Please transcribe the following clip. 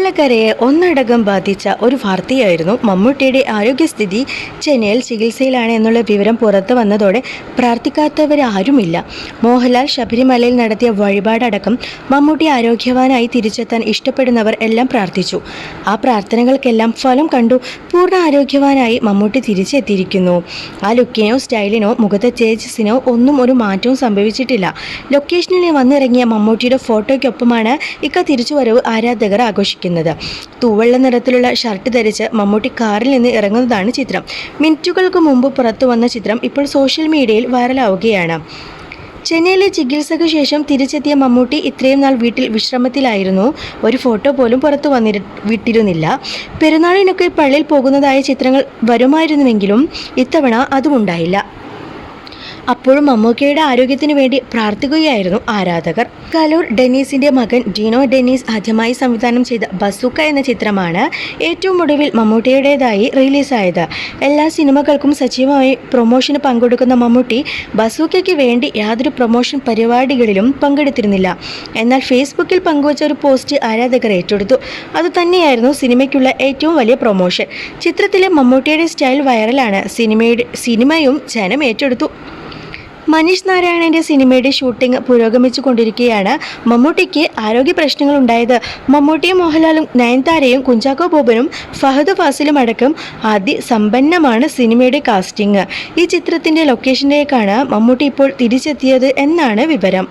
മലയാളക്കരയെ ഒന്നടങ്കം ബാധിച്ച ഒരു വാർത്തയായിരുന്നു മമ്മൂട്ടിയുടെ ആരോഗ്യസ്ഥിതി. ചെന്നൈയിൽ ചികിത്സയിലാണ് എന്നുള്ള വിവരം പുറത്തു വന്നതോടെ പ്രാർത്ഥിക്കാത്തവരാരുമില്ല. മോഹൻലാൽ ശബരിമലയിൽ നടത്തിയ വഴിപാടടക്കം മമ്മൂട്ടി ആരോഗ്യവാനായി തിരിച്ചെത്താൻ ഇഷ്ടപ്പെടുന്നവർ എല്ലാം പ്രാർത്ഥിച്ചു. ആ പ്രാർത്ഥനകൾക്കെല്ലാം ഫലം കണ്ടു. പൂർണ്ണ ആരോഗ്യവാനായി മമ്മൂട്ടി തിരിച്ചെത്തിയിരിക്കുന്നു. ആ ലുക്കിനോ സ്റ്റൈലിനോ മുഖത്തെ തേജസ്സിനോ ഒന്നും ഒരു മാറ്റവും സംഭവിച്ചിട്ടില്ല. ലൊക്കേഷനിൽ വന്നിറങ്ങിയ മമ്മൂട്ടിയുടെ ഫോട്ടോയ്ക്കൊപ്പമാണ് തിരിച്ചുവരവ് ആരാധകർ ആഘോഷിക്കുന്നത്. തൂവെള്ള നിറത്തിലുള്ള ഷർട്ട് ധരിച്ച് മമ്മൂട്ടി കാറിൽ നിന്ന് ഇറങ്ങുന്നതാണ് ചിത്രം. മിനിറ്റുകൾക്ക് മുമ്പ് പുറത്തു വന്ന ചിത്രം ഇപ്പോൾ സോഷ്യൽ മീഡിയയിൽ വൈറലാവുകയാണ്. ചെന്നൈയിലെ ചികിത്സയ്ക്ക് ശേഷം തിരിച്ചെത്തിയ മമ്മൂട്ടി ഇത്രയും നാൾ വീട്ടിൽ വിശ്രമത്തിലായിരുന്നു. ഒരു ഫോട്ടോ പോലും പുറത്തു വിട്ടിരുന്നില്ല. പെരുന്നാളിനൊക്കെ പള്ളിയിൽ പോകുന്നതായ ചിത്രങ്ങൾ വരുമായിരുന്നുവെങ്കിലും ഇത്തവണ അതും ഉണ്ടായില്ല. അപ്പോഴും മമ്മൂക്കയുടെ ആരോഗ്യത്തിനു വേണ്ടി പ്രാർത്ഥിക്കുകയായിരുന്നു ആരാധകർ. കലൂർ ഡെന്നീസിന്റെ മകൻ ഡിനോ ഡെന്നീസ് ആദ്യമായി സംവിധാനം ചെയ്ത ബസൂക്ക എന്ന ചിത്രമാണ് ഏറ്റവും ഒടുവിൽ മമ്മൂട്ടിയുടേതായി റിലീസായത്. എല്ലാ സിനിമകൾക്കും സജീവമായി പ്രൊമോഷന് പങ്കെടുക്കുന്ന മമ്മൂട്ടി ബസൂക്കയ്ക്ക് വേണ്ടി യാതൊരു പ്രൊമോഷൻ പരിപാടികളിലും പങ്കെടുത്തിരുന്നില്ല. എന്നാൽ ഫേസ്ബുക്കിൽ പങ്കുവച്ച ഒരു പോസ്റ്റ് ആരാധകർ ഏറ്റെടുത്തു. അതുതന്നെയായിരുന്നു സിനിമയ്ക്കുള്ള ഏറ്റവും വലിയ പ്രൊമോഷൻ. ചിത്രത്തിലെ മമ്മൂട്ടിയുടെ സ്റ്റൈൽ വൈറലാണ്. സിനിമയും ജനം ഏറ്റെടുത്തു. മനീഷ് നാരായണന്റെ സിനിമയുടെ ഷൂട്ടിംഗ് പുരോഗമിച്ചു കൊണ്ടിരിക്കുകയാണ്. മമ്മൂട്ടിക്ക് ആരോഗ്യ പ്രശ്നങ്ങൾ ഉണ്ടായത്. മമ്മൂട്ടിയും മോഹൻലാലും നയൻതാരയും കുഞ്ചാക്കോ ബോബനും ഫഹദ് ഫാസിലും അടക്കം അതിസമ്പന്നമാണ് സിനിമയുടെ കാസ്റ്റിംഗ്. ഈ ചിത്രത്തിന്റെ ലൊക്കേഷനിലേക്കാണ് മമ്മൂട്ടി ഇപ്പോൾ തിരിച്ചെത്തിയത് എന്നാണ് വിവരം.